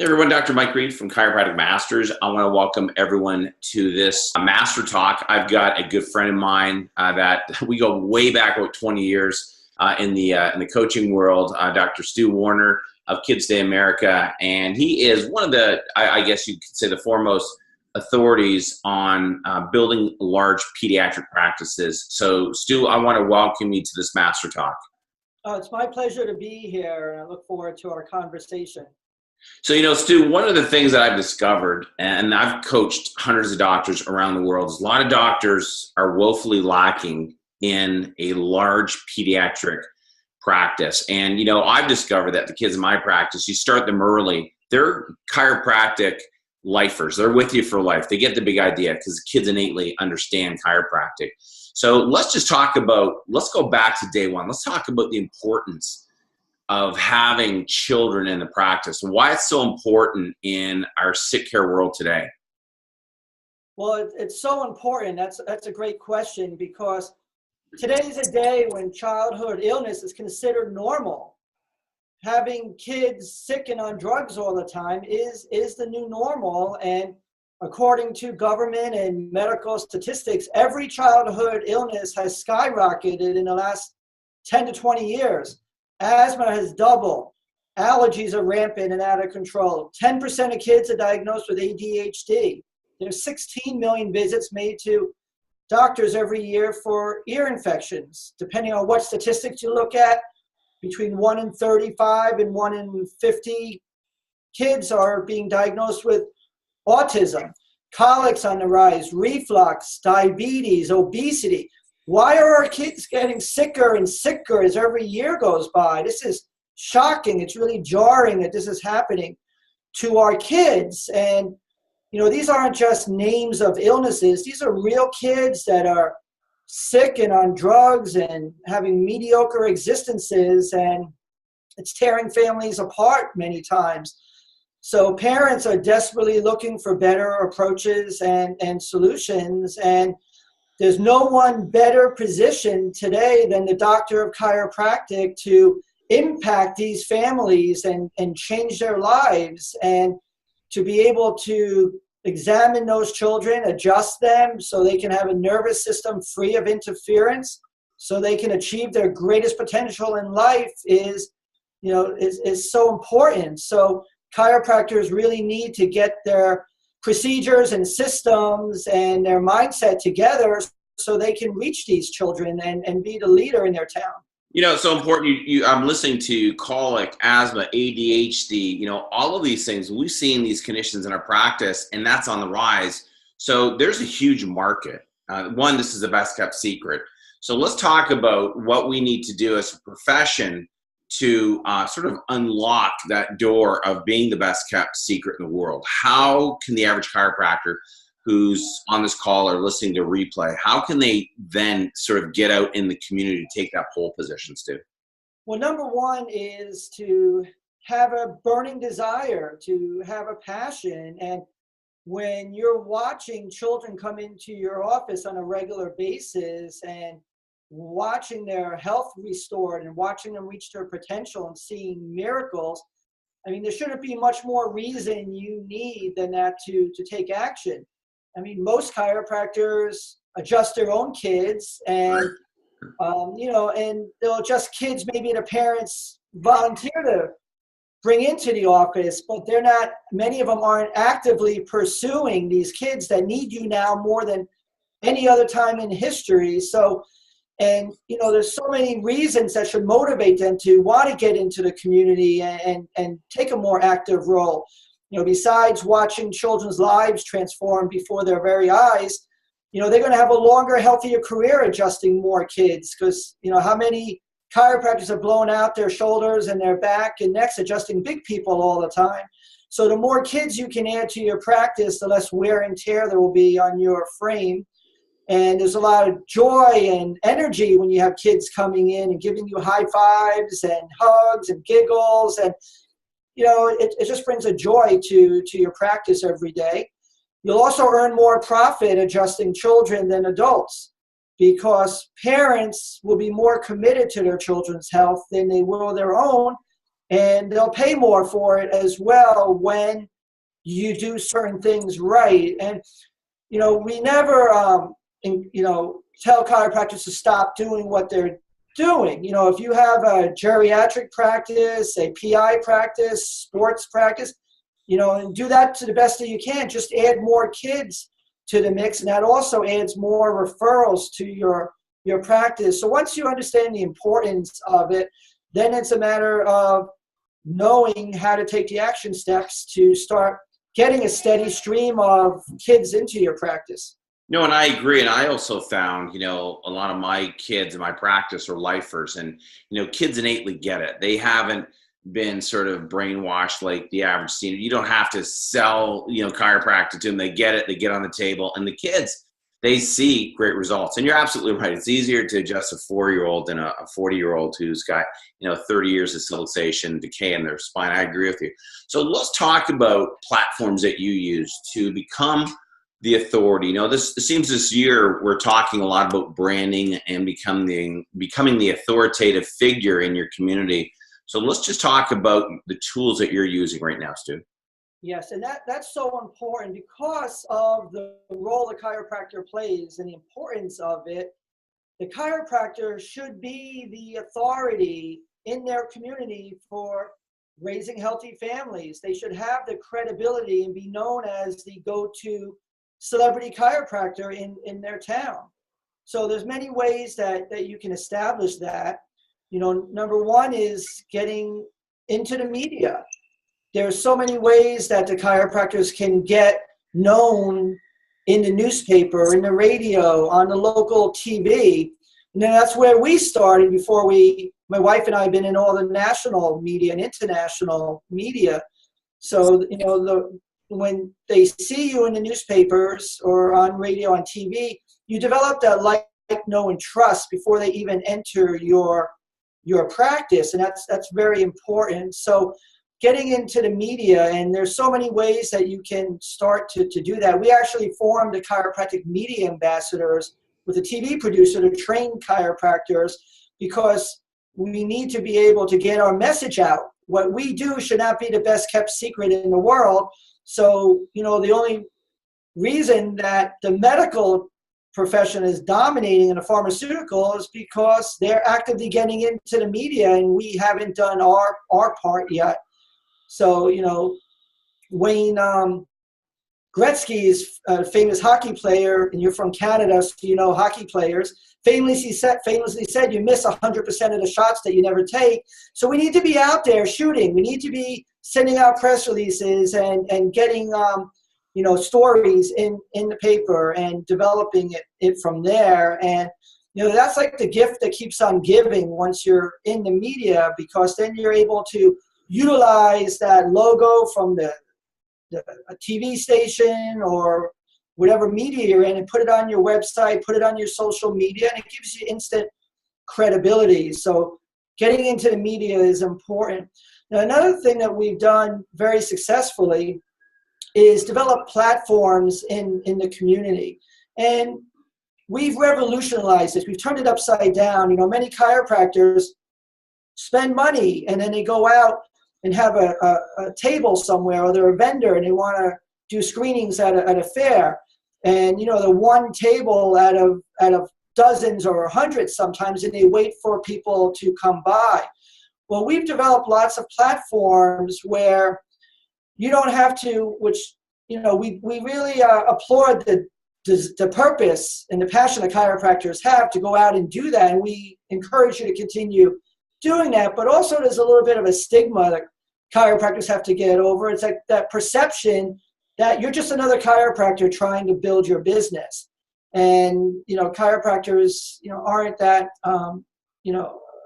Hey everyone, Dr. Mike Reed from Chiropractic Masters. I want to welcome everyone to this Master Talk. I've got a good friend of mine that we go way back, about 20 years in the coaching world, Dr. Stu Warner of Kids Day America, and he is one of the, I guess you could say, the foremost authorities on building large pediatric practices. So, Stu, I want to welcome you to this Master Talk. Oh, it's my pleasure to be here, and I look forward to our conversation. So, Stu, one of the things that I've discovered, and I've coached hundreds of doctors around the world, is a lot of doctors are woefully lacking in a large pediatric practice. And, I've discovered that the kids in my practice, you start them early. They're chiropractic lifers. They're with you for life. They get the big idea because the kids innately understand chiropractic. So let's go back to day one. Let's talk about the importance of having children in the practice and why it's so important in our sick care world today. Well, it's so important. That's a great question, because today is a day when childhood illness is considered normal. Having kids sick and on drugs all the time is the new normal. And according to government and medical statistics, every childhood illness has skyrocketed in the last 10 to 20 years. Asthma has doubled. Allergies are rampant and out of control. 10% of kids are diagnosed with ADHD. There's 16 million visits made to doctors every year for ear infections. Depending on what statistics you look at, between 1 in 35 and 1 in 50 kids are being diagnosed with autism. Colics on the rise, reflux, diabetes, obesity. Why are our kids getting sicker and sicker as every year goes by? This is shocking. It's really jarring that this is happening to our kids. And, these aren't just names of illnesses. These are real kids that are sick and on drugs and having mediocre existences, and it's tearing families apart many times. So parents are desperately looking for better approaches and solutions, and there's no one better positioned today than the doctor of chiropractic to impact these families and change their lives, and to be able to examine those children, adjust them so they can have a nervous system free of interference, so they can achieve their greatest potential in life is so important. So chiropractors really need to get their procedures and systems and their mindset together so they can reach these children and be the leader in their town. It's so important. I'm listening to colic, asthma, ADHD, all of these things. We've seen these conditions in our practice, and that's on the rise. So there's a huge market. One, this is the best kept secret. So let's talk about what we need to do as a profession to sort of unlock that door of being the best kept secret in the world. How can the average chiropractor who's on this call or listening to replay, how can they then sort of get out in the community to take that pole position, Stu? Well, number one is to have a burning desire, to have a passion. And when you're watching children come into your office on a regular basis and watching their health restored and watching them reach their potential and seeing miracles, there shouldn't be much more reason you need than that to take action. Most chiropractors adjust their own kids, and and they'll adjust kids maybe the parents volunteer to bring into the office, but many of them aren't actively pursuing these kids that need you now more than any other time in history. So, there's so many reasons that should motivate them to want to get into the community and take a more active role. Besides watching children's lives transform before their very eyes, they're going to have a longer, healthier career adjusting more kids, because, how many chiropractors have blown out their shoulders and their back and necks adjusting big people all the time. So the more kids you can add to your practice, the less wear and tear there will be on your frame. And there's a lot of joy and energy when you have kids coming in and giving you high fives and hugs and giggles, and it just brings a joy to your practice every day. You'll also earn more profit adjusting children than adults, because parents will be more committed to their children's health than they will their own, and they'll pay more for it as well when you do certain things right. And, we never, tell chiropractors to stop doing what they're doing. If you have a geriatric practice, a PI practice, sports practice, and do that to the best that you can. Just add more kids to the mix, and that also adds more referrals to your practice. So once you understand the importance of it, then it's a matter of knowing how to take the action steps to start getting a steady stream of kids into your practice. No, and I agree. And I also found, a lot of my kids in my practice are lifers, and, kids innately get it. They haven't been sort of brainwashed like the average senior. You don't have to sell, chiropractic to them. They get it. They get on the table, and the kids, they see great results. And you're absolutely right. It's easier to adjust a 4-year-old than a 40-year-old who's got, 30 years of subluxation, decay in their spine. I agree with you. So let's talk about platforms that you use to become the authority. This seems this year we're talking a lot about branding and becoming the authoritative figure in your community. So let's just talk about the tools that you're using right now, Stu. Yes, and that's so important because of the role the chiropractor plays and the importance of it. The chiropractor should be the authority in their community for raising healthy families. They should have the credibility and be known as the go-to celebrity chiropractor in their town. So there's many ways that you can establish that. Number one is getting into the media. There's so many ways that the chiropractors can get known in the newspaper, in the radio, on the local TV. And then that's where we started before my wife and I have been in all the national media and international media. So, when they see you in the newspapers or on radio, on TV, you develop that like, know, and trust before they even enter your practice. And that's very important. So getting into the media, and there's so many ways that you can start to do that. We actually formed the chiropractic media ambassadors with a TV producer to train chiropractors because we need to be able to get our message out. What we do should not be the best kept secret in the world. So, the only reason that the medical profession is dominating in the pharmaceutical is because they're actively getting into the media and we haven't done our part yet. So, Wayne Gretzky is a famous hockey player, and you're from Canada, so you know hockey players. Famously said, you miss 100% of the shots that you never take. So we need to be out there shooting. We need to be sending out press releases and getting, stories in the paper and developing it from there. And, that's like the gift that keeps on giving once you're in the media, because then you're able to utilize that logo from a TV station or whatever media you're in and put it on your website, put it on your social media, and it gives you instant credibility. So getting into the media is important. Now, another thing that we've done very successfully is develop platforms in the community. And we've revolutionized this. We've turned it upside down. Many chiropractors spend money and then they go out and have a table somewhere, or they're a vendor and they want to do screenings at a fair. And, the one table out of dozens or hundreds sometimes, and they wait for people to come by. Well, we've developed lots of platforms where you don't have to, which, we really applaud the purpose and the passion that chiropractors have to go out and do that. And we encourage you to continue doing that. But also there's a little bit of a stigma that chiropractors have to get over. It's like that perception that you're just another chiropractor trying to build your business. And, chiropractors, aren't that,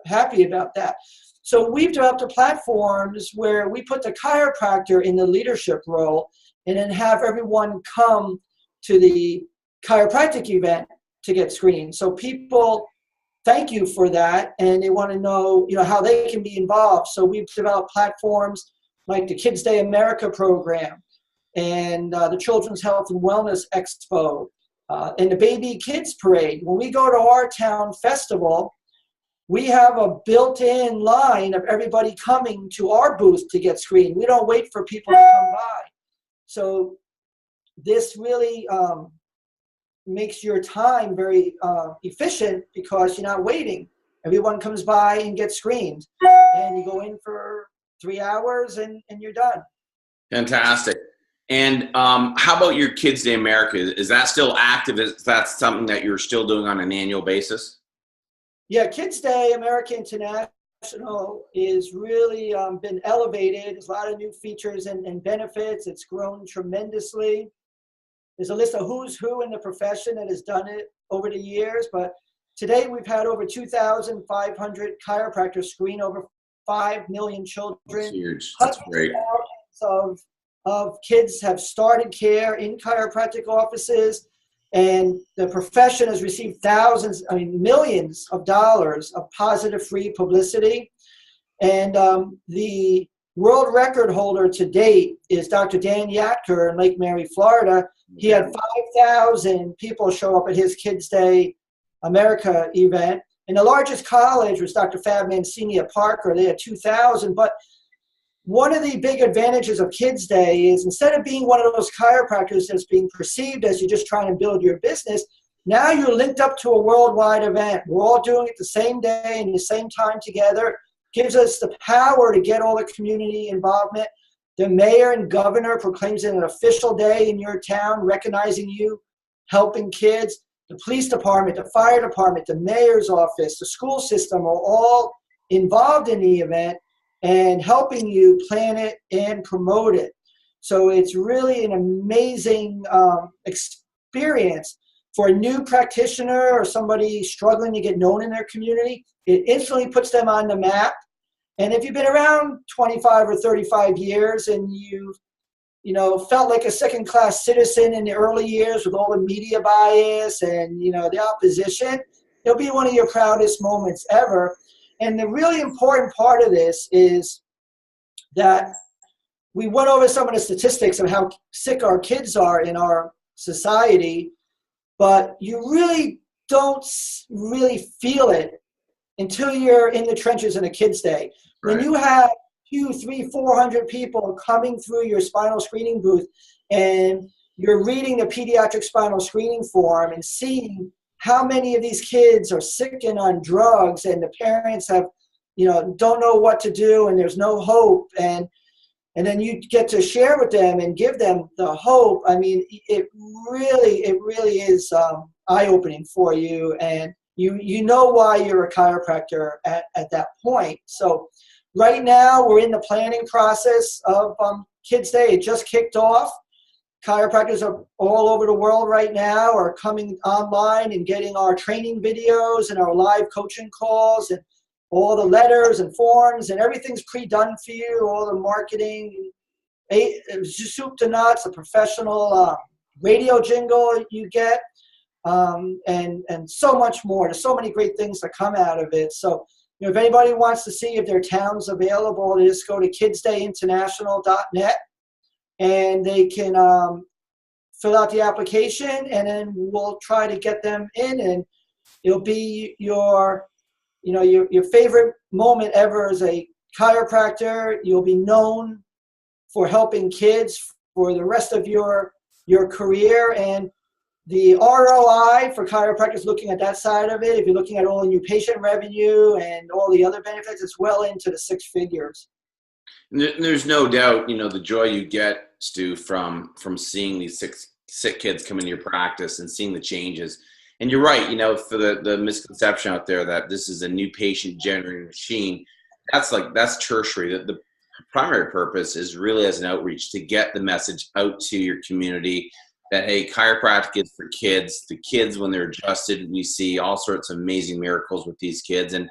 happy about that. So we've developed platforms where we put the chiropractor in the leadership role and then have everyone come to the chiropractic event to get screened. So people thank you for that, and they want to know, how they can be involved. So we've developed platforms like the Kids Day America program and the Children's Health and Wellness Expo and the Baby Kids Parade. When we go to our town festival, we have a built-in line of everybody coming to our booth to get screened. We don't wait for people to come by. So this really makes your time very efficient because you're not waiting. Everyone comes by and gets screened, and you go in for 3 hours and you're done. Fantastic. And how about your Kids Day America? Is that still active? Is that something that you're still doing on an annual basis? Yeah, Kids Day America International is really been elevated. There's a lot of new features and benefits. It's grown tremendously. There's a list of who's who in the profession that has done it over the years, but today we've had over 2,500 chiropractors screen over 5 million children. That's huge. That's great. Of kids have started care in chiropractic offices, and the profession has received millions of dollars of positive free publicity. And the world record holder to date is Dr. Dan Yatker in Lake Mary, Florida. He had 5,000 people show up at his Kids Day America event. And the largest college was Dr. Fab Mancini at Parker. They had 2,000. But one of the big advantages of Kids Day is instead of being one of those chiropractors that's being perceived as you're just trying to build your business, now you're linked up to a worldwide event. We're all doing it the same day and the same time together. Gives us the power to get all the community involvement. The mayor and governor proclaims it an official day in your town, recognizing you, helping kids. The police department, the fire department, the mayor's office, the school system are all involved in the event and helping you plan it and promote it. So it's really an amazing experience for a new practitioner or somebody struggling to get known in their community. It instantly puts them on the map. And if you've been around 25 or 35 years and you've felt like a second-class citizen in the early years with all the media bias and, the opposition, it'll be one of your proudest moments ever. And the really important part of this is that we went over some of the statistics of how sick our kids are in our society, but you really don't really feel it until you're in the trenches in a Kids Day. Right. When you have 200, 300, 400 people coming through your spinal screening booth and you're reading the pediatric spinal screening form and seeing how many of these kids are sick and on drugs and the parents have, don't know what to do and there's no hope. And then you get to share with them and give them the hope. I mean, it really is eye-opening for you. And you know why you're a chiropractor at that point. So right now we're in the planning process of Kids Day. It just kicked off. Chiropractors are all over the world right now are coming online and getting our training videos and our live coaching calls and all the letters and forms and everything's pre-done for you, all the marketing, soup to nuts, a professional radio jingle you get, and so much more. There's so many great things that come out of it. So, if anybody wants to see if their town's available, they just go to kidsdayinternational.net and they can fill out the application, and then we'll try to get them in, and it'll be your favorite moment ever as a chiropractor. You'll be known for helping kids for the rest of your career. And the ROI for chiropractors, looking at that side of it, if you're looking at all the new patient revenue and all the other benefits, it's well into the 6 figures. There's no doubt, the joy you get, Stu, from seeing these sick kids come into your practice and seeing the changes. And you're right, for the misconception out there that this is a new patient generating machine, that's tertiary. The primary purpose is really as an outreach to get the message out to your community that, hey, chiropractic is for kids. The kids, when they're adjusted, we see all sorts of amazing miracles with these kids, and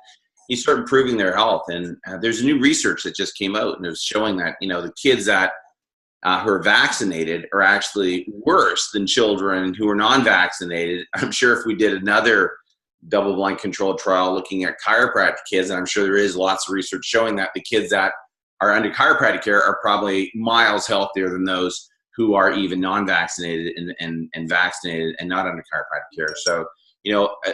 you start improving their health. And there's new research that just came out, and it was showing that, the kids that who are vaccinated are actually worse than children who are non-vaccinated. I'm sure if we did another double-blind controlled trial looking at chiropractic kids, and I'm sure there is lots of research showing that the kids that are under chiropractic care are probably miles healthier than those who are even non-vaccinated and vaccinated and not under chiropractic care. So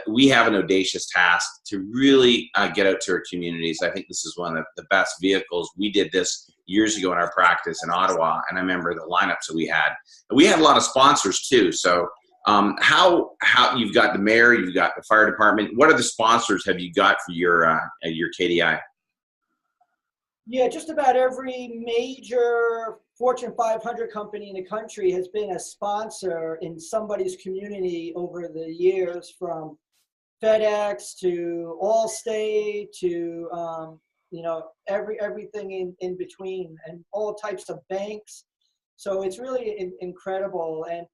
we have an audacious task to really get out to our communities. I think this is one of the best vehicles. We did this years ago in our practice in Ottawa, and I remember the lineups that we had. And we had a lot of sponsors too. So how you've got the mayor, you've got the fire department. What are the sponsors have you got for your KDI? Yeah, just about every major Fortune 500 company in the country has been a sponsor in somebody's community over the years, from FedEx to Allstate to everything in between, and all types of banks. So it's really incredible. And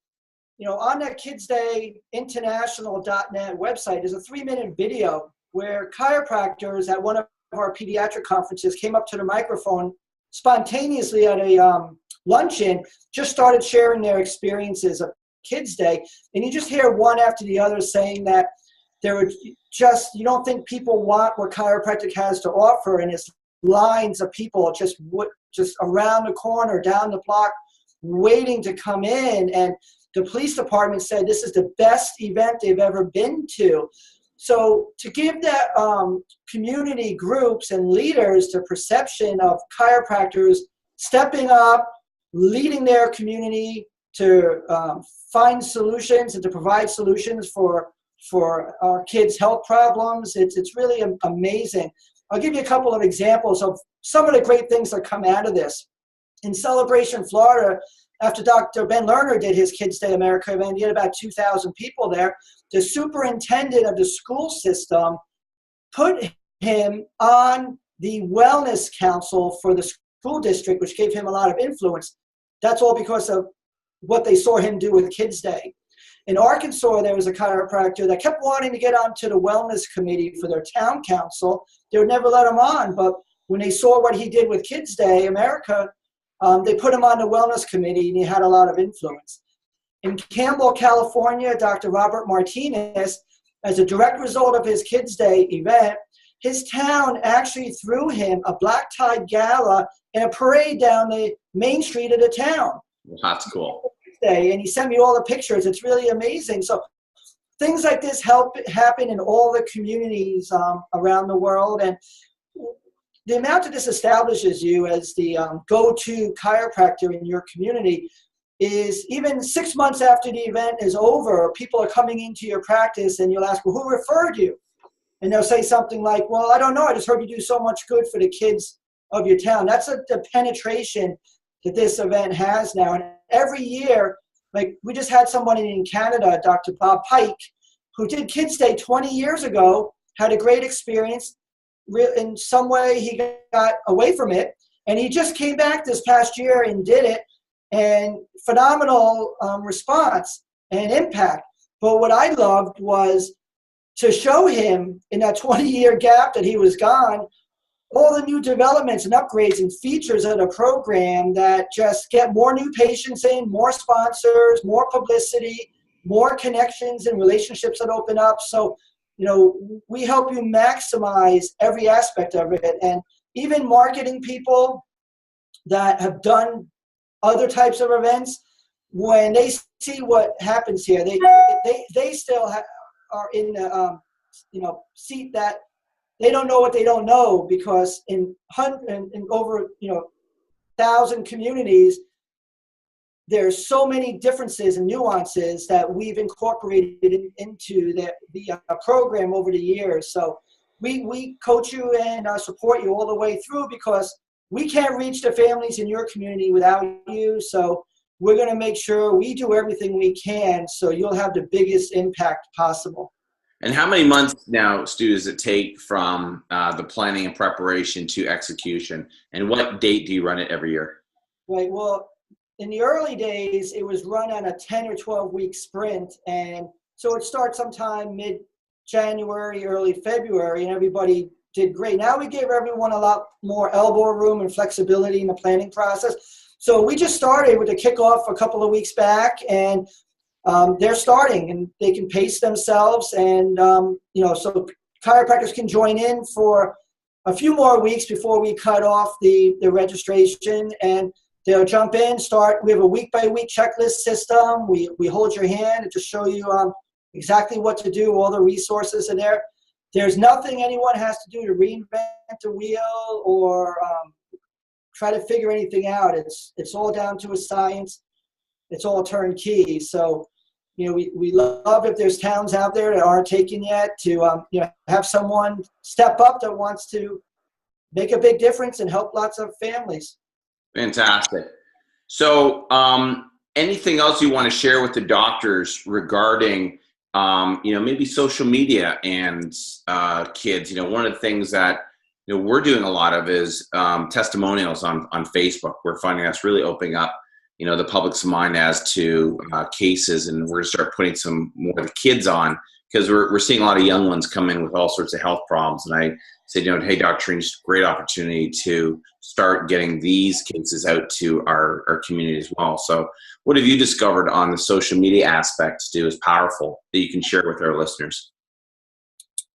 on that kidsdayinternational.net website is a 3-minute video where chiropractors at one of our pediatric conferences came up to the microphone spontaneously at a luncheon, just started sharing their experiences of Kids Day. And you just hear one after the other saying that you don't think people want what chiropractic has to offer, and it's lines of people just around the corner, down the block, waiting to come in. And the police department said this is the best event they've ever been to. So to give that community groups and leaders the perception of chiropractors stepping up, leading their community to find solutions and to provide solutions for our kids' health problems, it's really amazing. I'll give you a couple of examples of some of the great things that come out of this. In Celebration, Florida, after Dr. Ben Lerner did his Kids Day America event, he had about 2,000 people there. The superintendent of the school system put him on the wellness council for the school district, which gave him a lot of influence. That's all because of what they saw him do with Kids Day. In Arkansas, there was a chiropractor that kept wanting to get onto the wellness committee for their town council. They would never let him on, but when they saw what he did with Kids Day America, they put him on the wellness committee, and he had a lot of influence. In Campbell, California, Dr. Robert Martinez, as a direct result of his Kids Day event, his town actually threw him a black-tied gala and a parade down the main street of the town. That's cool. And he sent me all the pictures. It's really amazing. So things like this happen in all the communities around the world. And the amount that this establishes you as the go-to chiropractor in your community is even 6 months after the event is over, people are coming into your practice and you'll ask, well, who referred you? And they'll say something like, well, I don't know. I just heard you do so much good for the kids of your town. That's the penetration that this event has now. And every year, like we just had someone in Canada, Dr. Bob Pike, who did Kids Day 20 years ago, had a great experience. In some way, he got away from it. And he just came back this past year and did it. And phenomenal response and impact. But what I loved was to show him in that 20-year gap that he was gone, all the new developments and upgrades and features of the program that just get more new patients in, more sponsors, more publicity, more connections and relationships that open up. So, we help you maximize every aspect of it. And even marketing people that have done other types of events, when they see what happens here, they still are in the seat that they don't know what they don't know, because in over 1,000 communities, there's so many differences and nuances that we've incorporated into the program over the years. So we coach you and support you all the way through, because we can't reach the families in your community without you. So we're going to make sure we do everything we can so you'll have the biggest impact possible. And how many months now, Stu, does it take from the planning and preparation to execution? And what date do you run it every year? Right. Well, in the early days, it was run on a 10 or 12-week sprint. And so it starts sometime mid-January, early February, and everybody did great. Now we give everyone a lot more elbow room and flexibility in the planning process. So we just started with a kickoff a couple of weeks back, and they're starting, and they can pace themselves. And, so chiropractors can join in for a few more weeks before we cut off the registration, and they'll jump in, start. We have a week-by-week checklist system. We hold your hand and just show you exactly what to do, all the resources in there. There's nothing anyone has to do to reinvent the wheel or try to figure anything out. It's all down to a science. It's all turnkey. So, we love if there's towns out there that aren't taken yet to, have someone step up that wants to make a big difference and help lots of families. Fantastic. So, anything else you want to share with the doctors regarding, maybe social media and kids? One of the things that we're doing a lot of is testimonials on Facebook. We're finding that's really opening up the public's mind as to cases, and we're going to start putting some more of the kids on, because we're seeing a lot of young ones come in with all sorts of health problems. And I said, hey, Dr. Treen, it's a great opportunity to start getting these cases out to our community as well. So what have you discovered on the social media aspects is powerful that you can share with our listeners?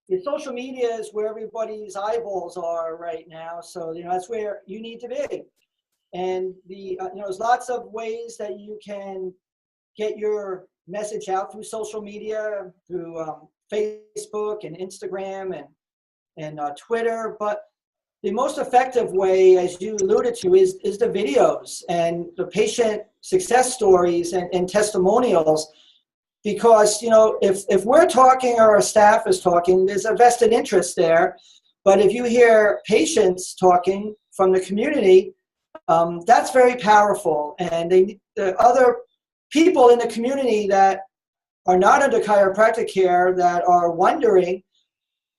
The social media is where everybody's eyeballs are right now. So, that's where you need to be. And there's lots of ways that you can get your message out through social media, through Facebook and Instagram and Twitter. But the most effective way, as you alluded to, is the videos and the patient success stories and testimonials. Because, if we're talking or our staff is talking, there's a vested interest there. But if you hear patients talking from the community, that's very powerful. And the other people in the community that are not under chiropractic care that are wondering,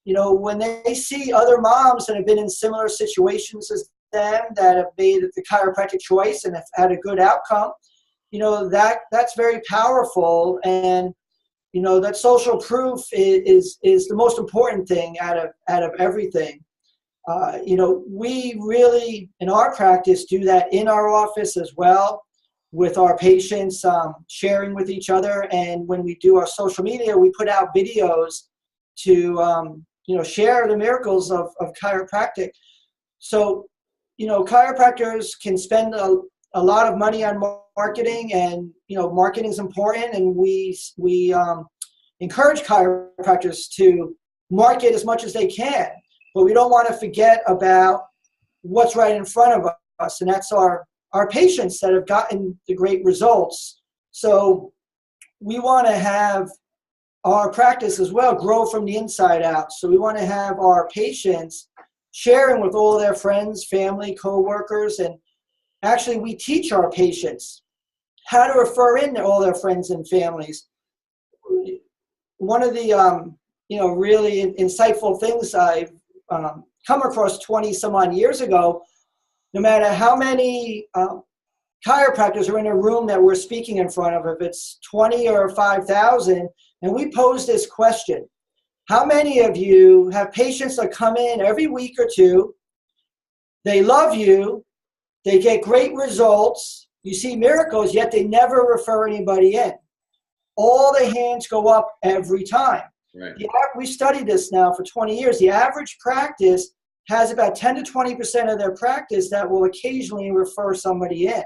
when they see other moms that have been in similar situations as them, that have made the chiropractic choice and have had a good outcome, that's very powerful. And, that social proof is the most important thing out of everything. We really, in our practice, do that in our office as well with our patients, sharing with each other. And when we do our social media, we put out videos to, share the miracles of chiropractic. So, chiropractors can spend a lot of money on marketing, and, marketing is important. And we encourage chiropractors to market as much as they can. But we don't want to forget about what's right in front of us, and that's our patients that have gotten the great results. So we want to have our practice as well grow from the inside out. So we want to have our patients sharing with all their friends, family, coworkers, and actually we teach our patients how to refer in to all their friends and families. One of the really insightful things I've come across 20 some odd years ago, no matter how many chiropractors are in a room that we're speaking in front of, if it's 20 or 5,000, and we pose this question: how many of you have patients that come in every week or two, they love you, they get great results, you see miracles, yet they never refer anybody in? All the hands go up every time. Right. We studied this now for 20 years. The average practice has about 10 to 20% of their practice that will occasionally refer somebody in.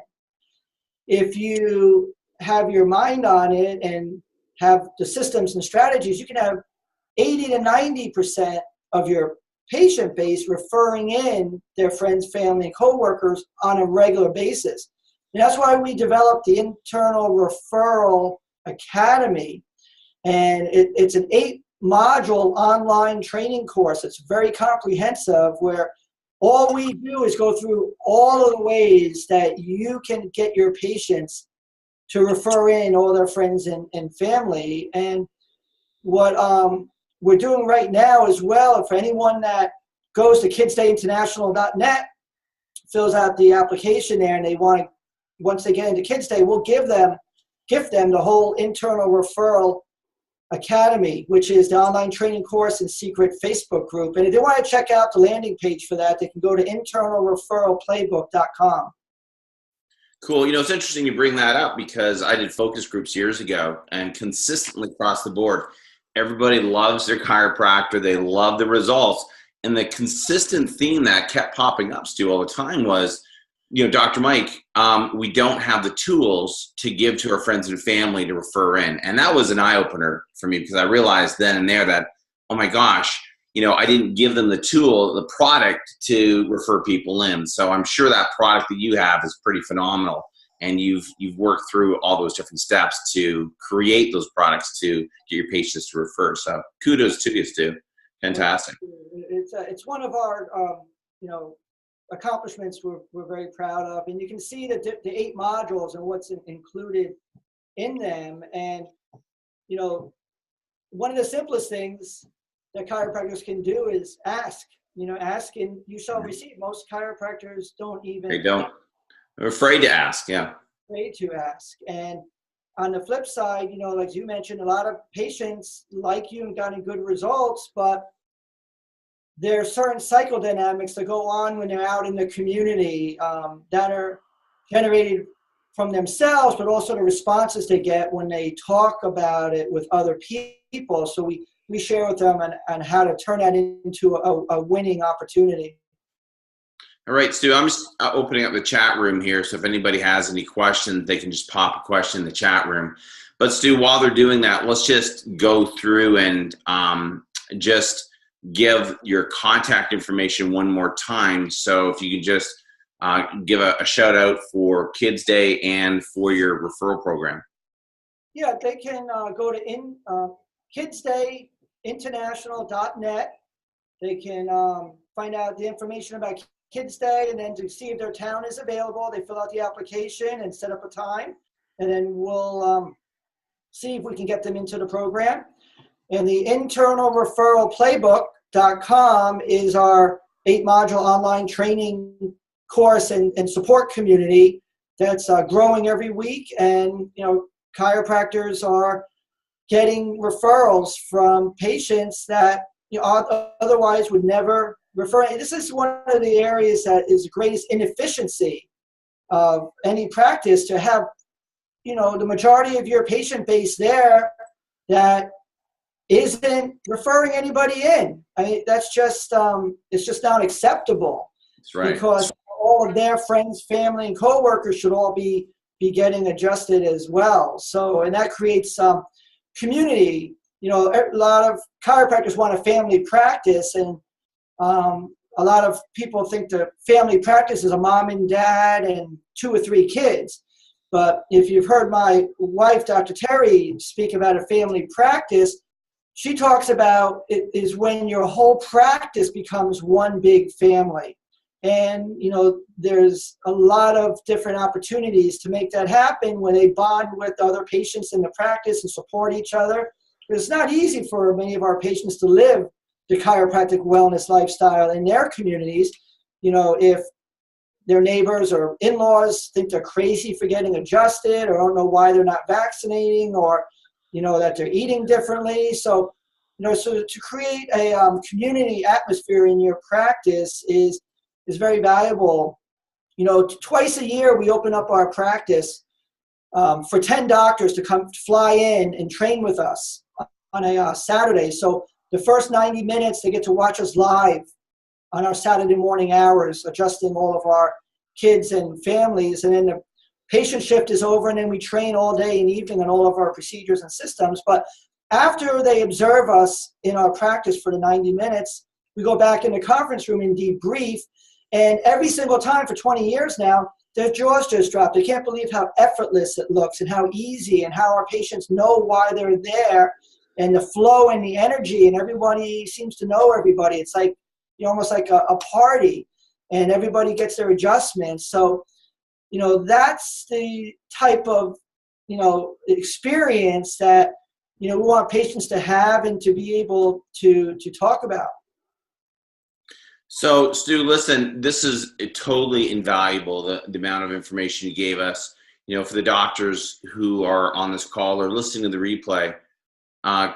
If you have your mind on it and have the systems and strategies, you can have 80 to 90% of your patient base referring in their friends, family, and coworkers on a regular basis. And that's why we developed the Internal Referral Academy. And it's an 8-module online training course. It's very comprehensive, where all we do is go through all of the ways that you can get your patients to refer in all their friends and family. And what we're doing right now as well, for anyone that goes to kidsdayinternational.net, fills out the application there, and they want to, once they get into Kids Day, we'll gift them the whole Internal Referral Academy, which is the online training course and secret Facebook group. And if they want to check out the landing page for that, they can go to internalreferralplaybook.com. Cool. It's interesting you bring that up, because I did focus groups years ago, and consistently across the board, everybody loves their chiropractor. They love the results. And the consistent theme that kept popping up, Stu, all the time was, Dr. Mike, we don't have the tools to give to our friends and family to refer in. And that was an eye-opener for me, because I realized then and there that, oh my gosh, I didn't give them the tool, the product to refer people in. So I'm sure that product that you have is pretty phenomenal. And you've worked through all those different steps to create those products to get your patients to refer. So kudos to you, Stu. Fantastic. It's one of our, accomplishments we're very proud of. And you can see the 8 modules and what's included in them. And, one of the simplest things that chiropractors can do is ask. Ask and you shall receive. Most chiropractors don't even. They don't. They're afraid to ask. Yeah. Afraid to ask. And on the flip side, like you mentioned, a lot of patients like you and gotten good results, but there are certain psychodynamics that go on when they're out in the community that are generated from themselves, but also the responses they get when they talk about it with other people. So we share with them on how to turn that into a winning opportunity. All right, Stu, I'm just opening up the chat room here. So if anybody has any questions, they can just pop a question in the chat room. But Stu, while they're doing that, let's just go through and just give your contact information one more time. So if you could just give a shout out for Kids Day and for your referral program. Yeah, they can go to kidsdayinternational.net. They can find out the information about Kids Day, and then to see if their town is available, they fill out the application and set up a time, and then we'll see if we can get them into the program. And the internal referral playbook.com is our 8-module online training course and support community that's growing every week. And chiropractors are getting referrals from patients that otherwise would never refer. And this is one of the areas that is the greatest inefficiency of any practice, to have the majority of your patient base there that isn't referring anybody in. I mean, that's just it's just not acceptable. That's right. Because all of their friends, family, and coworkers should all be getting adjusted as well. So, and that creates some community. A lot of chiropractors want a family practice, and a lot of people think the family practice is a mom and dad and 2 or 3 kids. But if you've heard my wife, Dr. Terry, speak about a family practice, she talks about it is when your whole practice becomes one big family. And, there's a lot of different opportunities to make that happen when they bond with other patients in the practice and support each other. It's not easy for many of our patients to live the chiropractic wellness lifestyle in their communities. If their neighbors or in-laws think they're crazy for getting adjusted, or don't know why they're not vaccinating, or that they're eating differently. So, so to create a community atmosphere in your practice is very valuable. Twice a year we open up our practice for 10 doctors to come fly in and train with us on a Saturday. So the first 90 minutes they get to watch us live on our Saturday morning hours, adjusting all of our kids and families. And then the patient shift is over, and then we train all day and evening on all of our procedures and systems. But after they observe us in our practice for the 90 minutes, we go back in the conference room and debrief. And every single time for 20 years now, their jaws just drop. They can't believe how effortless it looks and how easy, and how our patients know why they're there, and the flow and the energy, and everybody seems to know everybody. It's like almost like a party, and everybody gets their adjustments. So that's the type of experience that we want patients to have and to be able to talk about. So, Stu, listen, this is totally invaluable, the amount of information you gave us. For the doctors who are on this call or listening to the replay,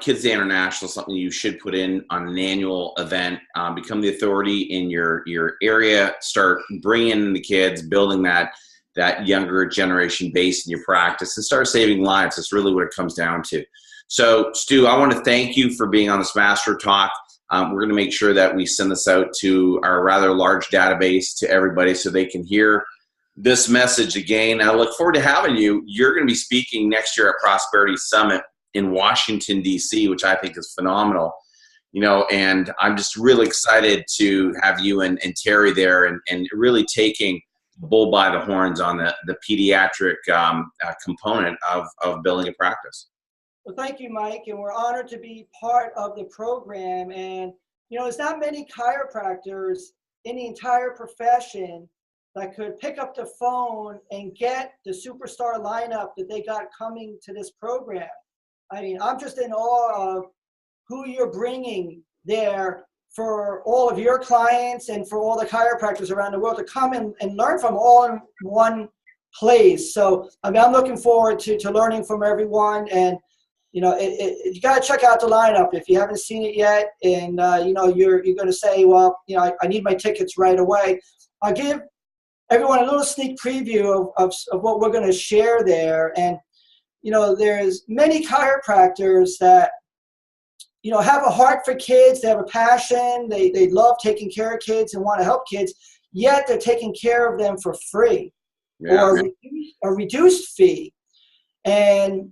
Kids Day International is something you should put in on an annual event. Become the authority in your area. Start bringing in the kids, building that younger generation base in your practice, and start saving lives. That's really what it comes down to. So, Stu, I want to thank you for being on this Master Talk. We're going to make sure that we send this out to our rather large database to everybody so they can hear this message again. I look forward to having you. You're going to be speaking next year at Prosperity Summit in Washington, D.C., which I think is phenomenal. And I'm just really excited to have you and Terry there and really taking the bull by the horns on the pediatric component of building a practice. Well, thank you, Mike, and we're honored to be part of the program. And, there's not many chiropractors in the entire profession that could pick up the phone and get the superstar lineup that they got coming to this program. I mean, I'm just in awe of who you're bringing there for all of your clients and for all the chiropractors around the world to come and learn from all in one place. So, I'm looking forward to learning from everyone. And, you got to check out the lineup if you haven't seen it yet. And, you're going to say, well, I need my tickets right away. I'll give everyone a little sneak preview of what we're going to share there. And, there's many chiropractors that, have a heart for kids. They have a passion. They love taking care of kids and want to help kids, yet they're taking care of them for free or a reduced fee. And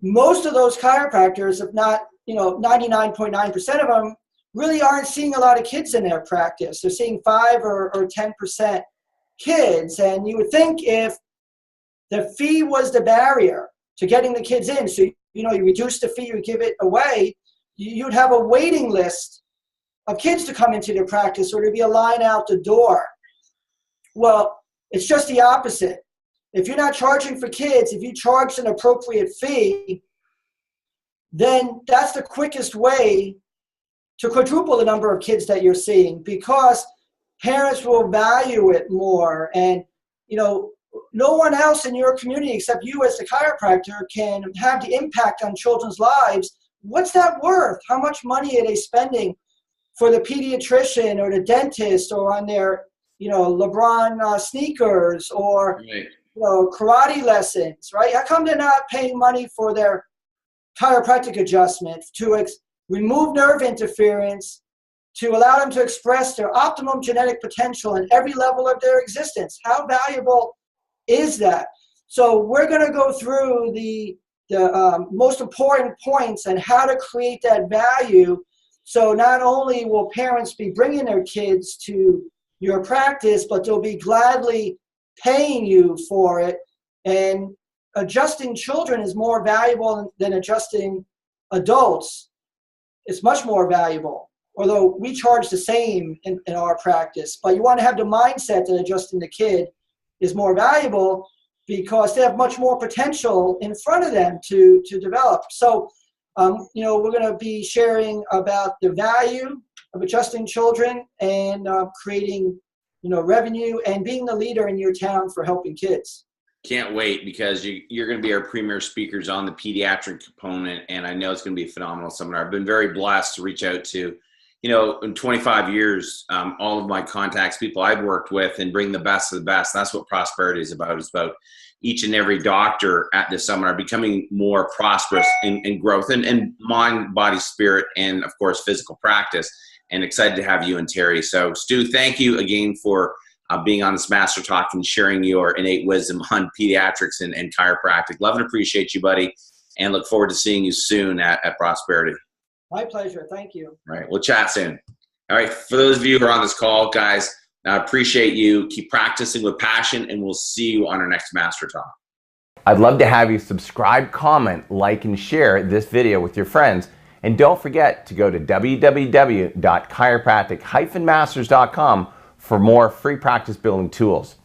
most of those chiropractors, if not, 99.9% of them, really aren't seeing a lot of kids in their practice. They're seeing 5 or 10% kids. And you would think if the fee was the barrier to getting the kids in, so, you reduce the fee, you give it away, you'd have a waiting list of kids to come into their practice, or there'd be a line out the door. Well, it's just the opposite. If you're not charging for kids, if you charge an appropriate fee, then that's the quickest way to quadruple the number of kids that you're seeing, because parents will value it more. And, no one else in your community except you as the chiropractor can have the impact on children's lives. What's that worth? How much money are they spending for the pediatrician or the dentist, or on their, LeBron sneakers, or karate lessons, right? How come they're not paying money for their chiropractic adjustment to remove nerve interference, to allow them to express their optimum genetic potential in every level of their existence? How valuable is that? So we're going to go through the most important points on how to create that value. So not only will parents be bringing their kids to your practice, but they'll be gladly paying you for it. And adjusting children is more valuable than adjusting adults. It's much more valuable, although we charge the same in our practice. But you want to have the mindset that adjusting the kid is more valuable, because they have much more potential in front of them to develop. So, we're going to be sharing about the value of adjusting children and creating, revenue and being the leader in your town for helping kids. Can't wait, because you're going to be our premier speakers on the pediatric component, and I know it's going to be a phenomenal seminar. I've been very blessed to reach out to, in 25 years, all of my contacts, people I've worked with, and bring the best of the best. That's what prosperity is about. It's about each and every doctor at this seminar becoming more prosperous in growth and mind, body, spirit, and of course, physical practice. And excited to have you and Terry. So Stu, thank you again for being on this Master Talk and sharing your innate wisdom on pediatrics and chiropractic. Love and appreciate you, buddy, and look forward to seeing you soon at Prosperity. My pleasure. Thank you. All right. We'll chat soon. All right. For those of you who are on this call, guys, I appreciate you. Keep practicing with passion, and we'll see you on our next Master Talk. I'd love to have you subscribe, comment, like, and share this video with your friends. And don't forget to go to www.chiropractic-masters.com for more free practice building tools.